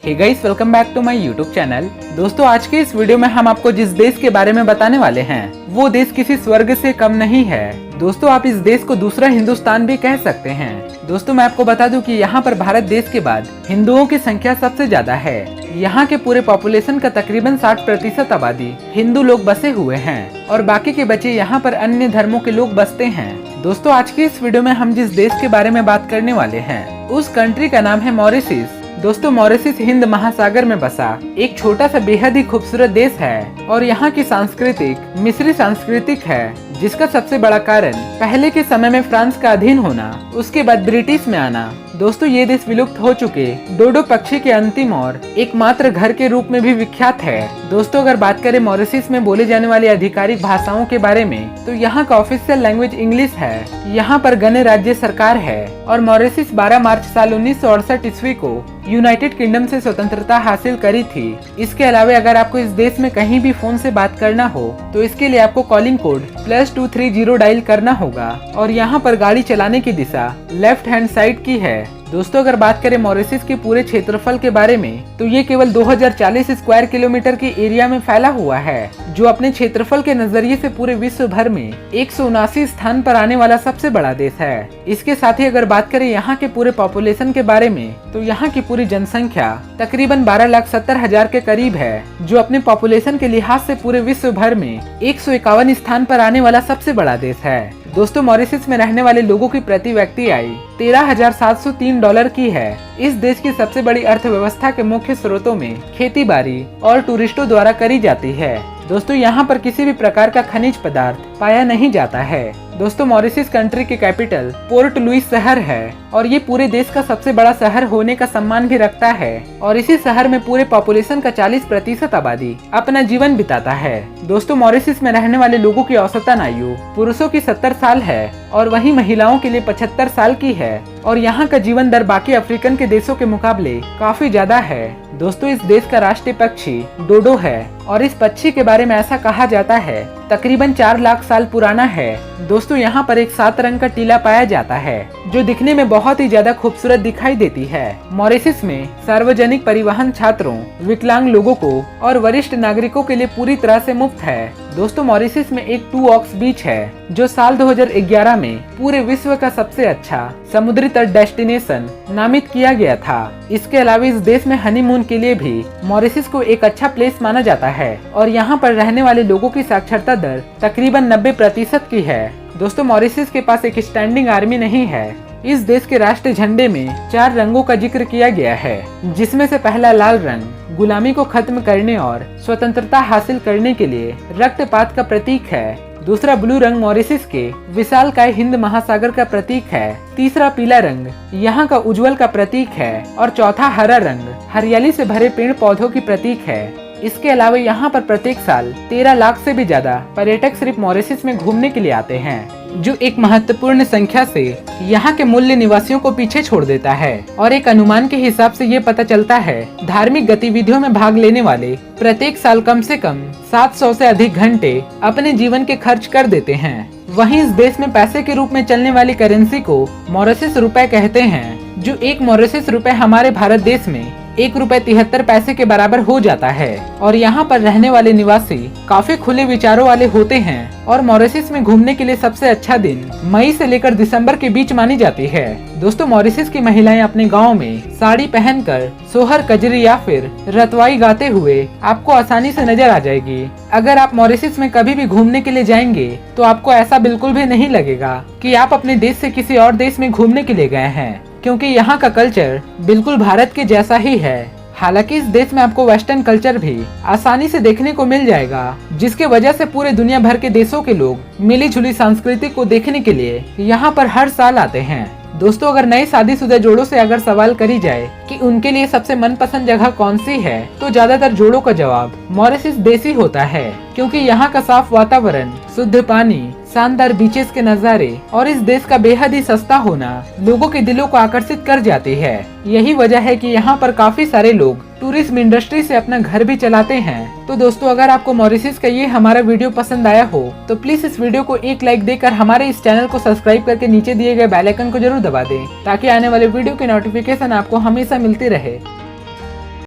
Hey guys, welcome back to my YouTube channel. दोस्तों, आज के इस वीडियो में हम आपको जिस देश के बारे में बताने वाले हैं वो देश किसी स्वर्ग से कम नहीं है। दोस्तों, आप इस देश को दूसरा हिंदुस्तान भी कह सकते हैं। दोस्तों, मैं आपको बता दूं कि यहाँ पर भारत देश के बाद हिंदुओं की संख्या सबसे ज्यादा है। यहाँ के पूरे पॉपुलेशन का तकरीबन 60% आबादी हिंदू लोग बसे हुए हैं और बाकी के बचे यहाँ पर अन्य धर्मों के लोग बसते हैं। दोस्तों, आज की इस वीडियो में हम जिस देश के बारे में बात करने वाले हैं उस कंट्री का नाम है मॉरिशस। दोस्तों, मॉरिशस हिंद महासागर में बसा एक छोटा सा बेहद ही खूबसूरत देश है और यहाँ की सांस्कृतिक मिस्री सांस्कृतिक है, जिसका सबसे बड़ा कारण पहले के समय में फ्रांस का अधीन होना, उसके बाद ब्रिटिश में आना। दोस्तों, ये देश विलुप्त हो चुके डोडो पक्षी के अंतिम और एकमात्र घर के रूप में भी विख्यात है। दोस्तों, अगर बात करें मॉरिशस में बोले जाने वाली आधिकारिक भाषाओं के बारे में तो यहाँ का ऑफिशियल लैंग्वेज इंग्लिश है। यहाँ पर गणराज्य सरकार है और मॉरिशस 12 मार्च साल 1968 ईस्वी को यूनाइटेड किंगडम से स्वतंत्रता हासिल करी थी। इसके अलावा अगर आपको इस देश में कहीं भी फोन से बात करना हो तो इसके लिए आपको कॉलिंग कोड +230 डायल करना होगा और यहाँ पर गाड़ी चलाने की दिशा लेफ्ट हैंड साइड की है। दोस्तों, अगर बात करें मॉरिशस के पूरे क्षेत्रफल के बारे में तो ये केवल 2040 स्क्वायर किलोमीटर के एरिया में फैला हुआ है, जो अपने क्षेत्रफल के नजरिए से पूरे विश्व भर में 179 स्थान पर आने वाला सबसे बड़ा देश है। इसके साथ ही अगर बात करें यहाँ के पूरे पॉपुलेशन के बारे में तो यहाँ की पूरी जनसंख्या तकरीबन 12,70,000 के करीब है, जो अपने पॉपुलेशन के लिहाज से पूरे विश्व भर में 151 स्थान पर आने वाला सबसे बड़ा देश है। दोस्तों, मॉरिशस में रहने वाले लोगों की प्रति व्यक्ति आय $13,703 की है। इस देश की सबसे बड़ी अर्थव्यवस्था के मुख्य स्रोतों में खेती बाड़ी और टूरिस्टों द्वारा करी जाती है। दोस्तों, यहाँ पर किसी भी प्रकार का खनिज पदार्थ पाया नहीं जाता है। दोस्तों, मॉरिशस कंट्री की कैपिटल पोर्ट लुइस शहर है और ये पूरे देश का सबसे बड़ा शहर होने का सम्मान भी रखता है और इसी शहर में पूरे पॉपुलेशन का 40% आबादी अपना जीवन बिताता है। दोस्तों, मॉरिशस में रहने वाले लोगों की औसतन आयु पुरुषों की 70 साल है और वहीं महिलाओं के लिए 75 साल की है और यहाँ का जीवन दर बाकी अफ्रीकन के देशों के मुकाबले काफी ज्यादा है। दोस्तों, इस देश का राष्ट्रीय पक्षी डोडो है और इस पक्षी के बारे में ऐसा कहा जाता है तकरीबन 4 लाख साल पुराना है। दोस्तों, यहाँ पर एक 7 रंग का टीला पाया जाता है जो दिखने में बहुत ही ज्यादा खूबसूरत दिखाई देती है। मॉरिशस में सार्वजनिक परिवहन छात्रों, विकलांग लोगों को और वरिष्ठ नागरिकों के लिए पूरी तरह से मुफ्त है। दोस्तों, मॉरिशस में एक 2 ऑक्स बीच है जो साल 2011 में पूरे विश्व का सबसे अच्छा समुद्री तट डेस्टिनेशन नामित किया गया था। इसके अलावा इस देश में हनीमून के लिए भी मॉरिशस को एक अच्छा प्लेस माना जाता है और यहाँ पर रहने वाले लोगों की साक्षरता दर तकरीबन 90% की है। दोस्तों, मॉरिशस के पास एक स्टैंडिंग आर्मी नहीं है। इस देश के राष्ट्रीय झंडे में 4 रंगों का जिक्र किया गया है, जिसमें से पहला लाल रंग गुलामी को खत्म करने और स्वतंत्रता हासिल करने के लिए रक्तपात का प्रतीक है। दूसरा ब्लू रंग मॉरिशस के विशालकाय हिंद महासागर का प्रतीक है। तीसरा पीला रंग यहाँ का उज्जवल का प्रतीक है और चौथा हरा रंग हरियाली से भरे पेड़ पौधों की प्रतीक है। इसके अलावा यहाँ पर प्रत्येक साल 13 लाख से भी ज्यादा पर्यटक सिर्फ मॉरिशस में घूमने के लिए आते हैं, जो एक महत्वपूर्ण संख्या से यहाँ के मूल्य निवासियों को पीछे छोड़ देता है और एक अनुमान के हिसाब से ये पता चलता है धार्मिक गतिविधियों में भाग लेने वाले प्रत्येक साल कम से कम 700 से अधिक घंटे अपने जीवन के खर्च कर देते हैं। वहीं इस देश में पैसे के रूप में चलने वाली करेंसी को मॉरिशस रुपए कहते हैं, जो एक मॉरिशस रुपए हमारे भारत देश में ₹1.73 के बराबर हो जाता है और यहाँ पर रहने वाले निवासी काफी खुले विचारों वाले होते हैं और मॉरिशस में घूमने के लिए सबसे अच्छा दिन मई से लेकर दिसंबर के बीच मानी जाती है। दोस्तों, मॉरिशस की महिलाएं अपने गाँव में साड़ी पहनकर सोहर, कजरी या फिर रतवाई गाते हुए आपको आसानी से नजर आ जाएगी। अगर आप मॉरिशस में कभी भी घूमने के लिए जाएंगे तो आपको ऐसा बिल्कुल भी नहीं लगेगा कि आप अपने देश से किसी और देश में घूमने के लिए गए हैं, क्योंकि यहाँ का कल्चर बिल्कुल भारत के जैसा ही है। हालांकि इस देश में आपको वेस्टर्न कल्चर भी आसानी से देखने को मिल जाएगा, जिसके वजह से पूरे दुनिया भर के देशों के लोग मिली जुली संस्कृति को देखने के लिए यहाँ पर हर साल आते हैं। दोस्तों, अगर नए शादीशुदा जोड़ों से अगर सवाल करी जाए कि उनके लिए सबसे मनपसंद जगह कौन सी है तो ज्यादातर जोड़ों का जवाब मॉरिशस देश ही होता है, क्योंकि यहाँ का साफ वातावरण, शुद्ध पानी, शानदार बीचेस के नज़ारे और इस देश का बेहद ही सस्ता होना लोगों के दिलों को आकर्षित कर जाती है। यही वजह है कि यहाँ पर काफी सारे लोग टूरिज्म इंडस्ट्री से अपना घर भी चलाते हैं। तो दोस्तों, अगर आपको मॉरिशस का ये हमारा वीडियो पसंद आया हो तो प्लीज इस वीडियो को एक लाइक देकर हमारे इस चैनल को सब्सक्राइब करके नीचे दिए गए बेल आइकन को जरूर दबा दें, ताकि आने वाले वीडियो की नोटिफिकेशन आपको हमेशा मिलती रहे।